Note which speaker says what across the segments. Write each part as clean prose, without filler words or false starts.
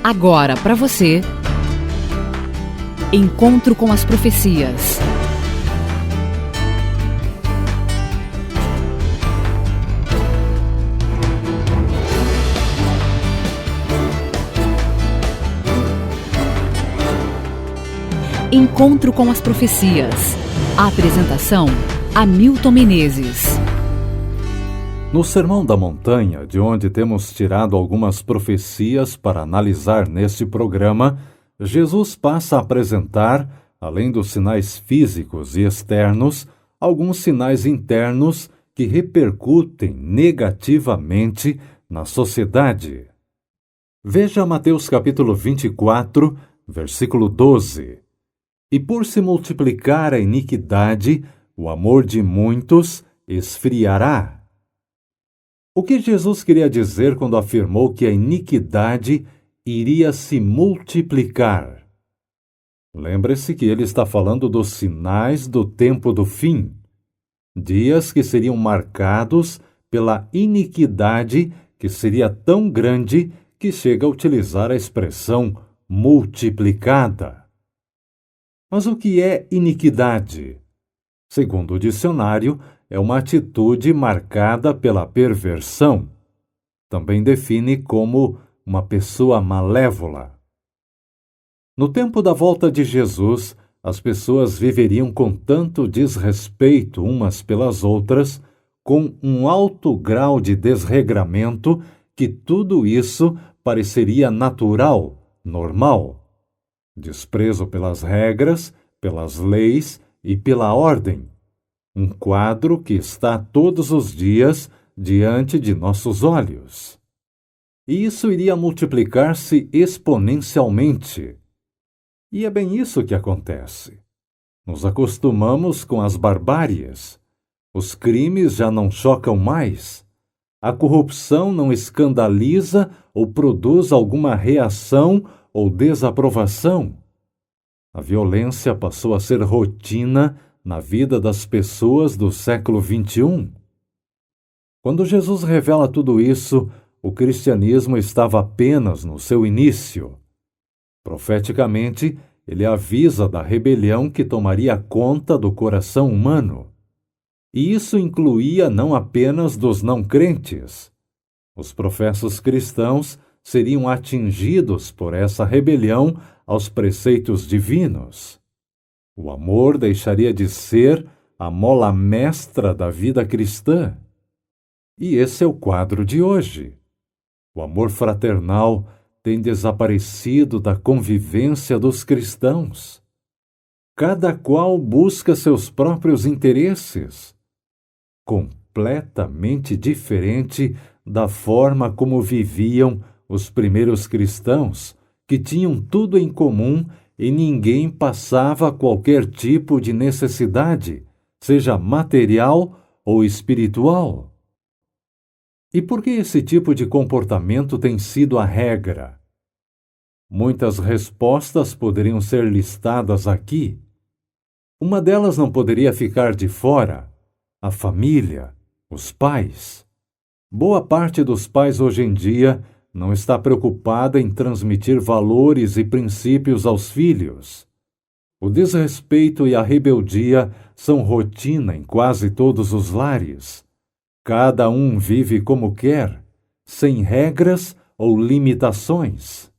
Speaker 1: Agora para você, Encontro com as Profecias. Encontro com as Profecias. A apresentação: Hamilton Menezes.
Speaker 2: No Sermão da Montanha, de onde temos tirado algumas profecias para analisar neste programa, Jesus passa a apresentar, além dos sinais físicos e externos, alguns sinais internos que repercutem negativamente na sociedade. Veja Mateus capítulo 24, versículo 12. E por se multiplicar a iniquidade, o amor de muitos esfriará. O que Jesus queria dizer quando afirmou que a iniquidade iria se multiplicar? Lembre-se que ele está falando dos sinais do tempo do fim, dias que seriam marcados pela iniquidade que seria tão grande que chega a utilizar a expressão multiplicada. Mas o que é iniquidade? Segundo o dicionário, é uma atitude marcada pela perversão. Também define como uma pessoa malévola. No tempo da volta de Jesus, as pessoas viveriam com tanto desrespeito umas pelas outras, com um alto grau de desregramento, que tudo isso pareceria natural, normal. Desprezo pelas regras, pelas leis e pela ordem. Um quadro que está todos os dias diante de nossos olhos. E isso iria multiplicar-se exponencialmente. E é bem isso que acontece. Nos acostumamos com as barbáries. Os crimes já não chocam mais. A corrupção não escandaliza ou produz alguma reação ou desaprovação. A violência passou a ser rotina na vida das pessoas do século XXI. Quando Jesus revela tudo isso, o cristianismo estava apenas no seu início. Profeticamente, ele avisa da rebelião que tomaria conta do coração humano. E isso incluía não apenas dos não-crentes. Os professos cristãos seriam atingidos por essa rebelião aos preceitos divinos. O amor deixaria de ser a mola mestra da vida cristã. E esse é o quadro de hoje. O amor fraternal tem desaparecido da convivência dos cristãos. Cada qual busca seus próprios interesses. Completamente diferente da forma como viviam os primeiros cristãos, que tinham tudo em comum e ninguém passava qualquer tipo de necessidade, seja material ou espiritual. E por que esse tipo de comportamento tem sido a regra? Muitas respostas poderiam ser listadas aqui. Uma delas não poderia ficar de fora: a família, os pais. Boa parte dos pais hoje em dia não está preocupada em transmitir valores e princípios aos filhos. O desrespeito e a rebeldia são rotina em quase todos os lares. Cada um vive como quer, sem regras ou limitações.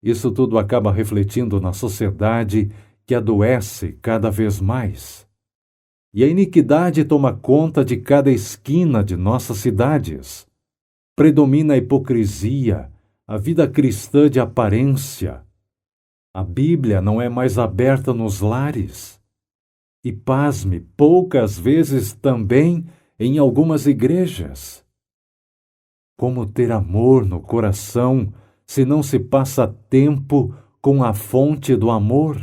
Speaker 2: Isso tudo acaba refletindo na sociedade que adoece cada vez mais. E a iniquidade toma conta de cada esquina de nossas cidades. Predomina a hipocrisia, a vida cristã de aparência. A Bíblia não é mais aberta nos lares. E, pasme, poucas vezes também em algumas igrejas. Como ter amor no coração se não se passa tempo com a fonte do amor?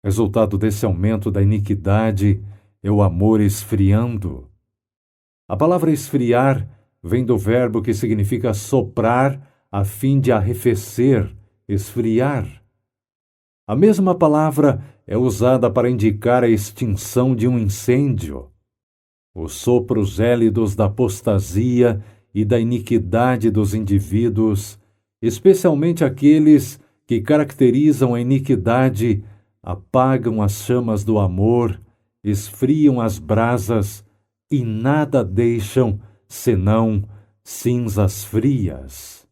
Speaker 2: Resultado desse aumento da iniquidade é o amor esfriando. A palavra esfriar vem do verbo que significa soprar a fim de arrefecer, esfriar. A mesma palavra é usada para indicar a extinção de um incêndio. Os sopros gélidos da apostasia e da iniquidade dos indivíduos especialmente aqueles que caracterizam a iniquidade, apagam as chamas do amor, esfriam as brasas e nada deixam senão cinzas frias.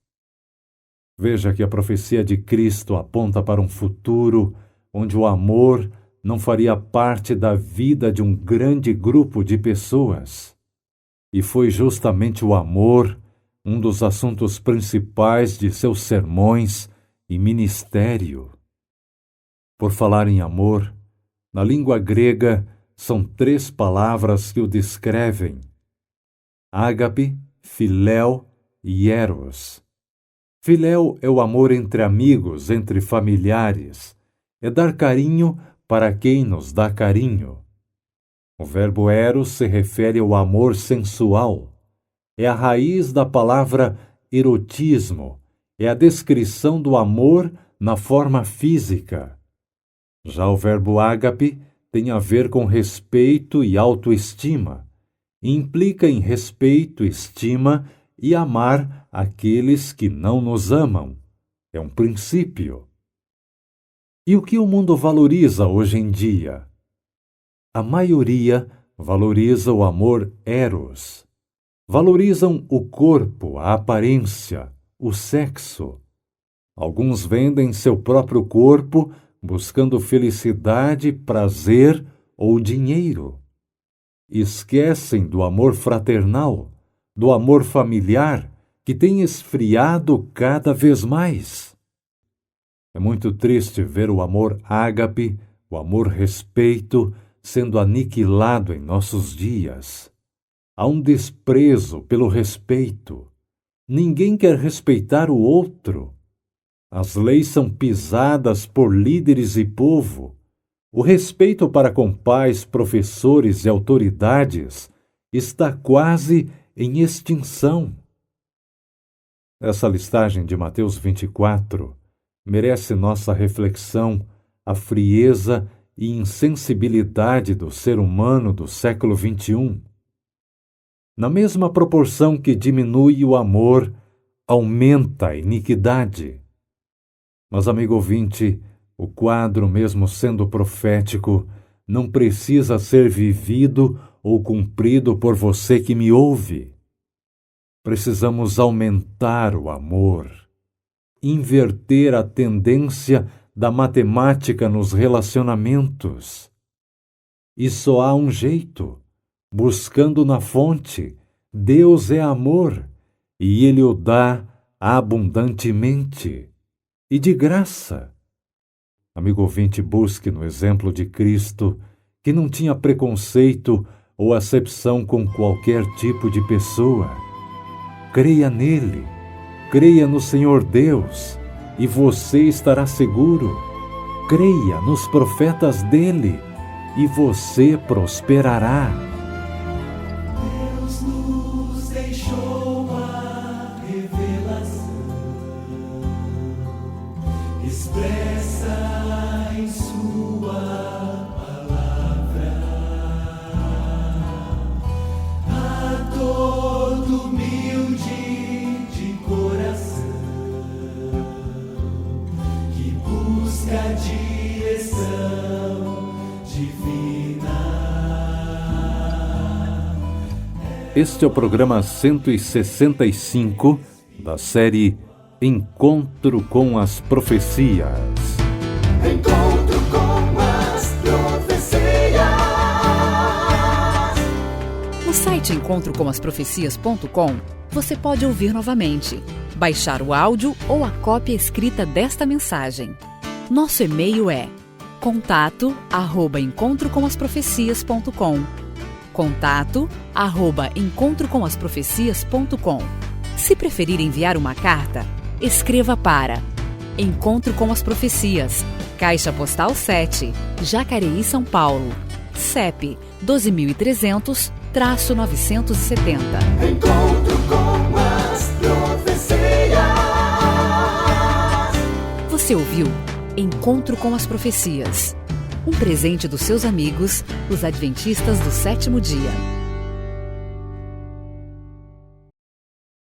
Speaker 2: Veja que a profecia de Cristo aponta para um futuro onde o amor não faria parte da vida de um grande grupo de pessoas. E foi justamente o amor um dos assuntos principais de seus sermões e ministério. Por falar em amor, na língua grega são 3 palavras que o descrevem: ágape, filéu e eros. Filéu é o amor entre amigos, entre familiares. É dar carinho para quem nos dá carinho. O verbo eros se refere ao amor sensual. É a raiz da palavra erotismo. É a descrição do amor na forma física. Já o verbo ágape tem a ver com respeito e autoestima. Implica em respeito, estima e amar aqueles que não nos amam. É um princípio. E o que o mundo valoriza hoje em dia? A maioria valoriza o amor eros. Valorizam o corpo, a aparência, o sexo. Alguns vendem seu próprio corpo buscando felicidade, prazer ou dinheiro. Esquecem do amor fraternal, do amor familiar, que tem esfriado cada vez mais. É muito triste ver o amor ágape, o amor respeito, sendo aniquilado em nossos dias. Há um desprezo pelo respeito. Ninguém quer respeitar o outro. As leis são pisadas por líderes e povo. O respeito para com pais, professores e autoridades está quase em extinção. Essa listagem de Mateus 24 merece nossa reflexão, a frieza e insensibilidade do ser humano do século XXI. Na mesma proporção que diminui o amor, aumenta a iniquidade. Mas, amigo ouvinte, o quadro, mesmo sendo profético, não precisa ser vivido ou cumprido por você que me ouve. Precisamos aumentar o amor, inverter a tendência da matemática nos relacionamentos. E só há um jeito: buscando na fonte. Deus é amor, e Ele o dá abundantemente e de graça. Amigo ouvinte, busque no exemplo de Cristo, que não tinha preconceito ou acepção com qualquer tipo de pessoa. Creia nele, creia no Senhor Deus, e você estará seguro. Creia nos profetas dele, e você prosperará.
Speaker 3: Deus nos deixou a revelação expressa em sua palavra a todo humilde de coração que busca a direção divina.
Speaker 2: Este é o programa 165 da série Encontro com as Profecias.
Speaker 3: Encontro com as profecias.
Speaker 1: No site encontrocomasprofecias.com você pode ouvir novamente, baixar o áudio ou a cópia escrita desta mensagem. Nosso e-mail é contato@encontrocomasprofecias.com. contato@encontrocomasprofecias.com. Se preferir enviar uma carta, escreva para Encontro com as Profecias, Caixa Postal 7, Jacareí, São Paulo, CEP 12.300-970.
Speaker 3: Encontro com as profecias.
Speaker 1: Você ouviu Encontro com as Profecias, um presente dos seus amigos, os Adventistas do Sétimo Dia.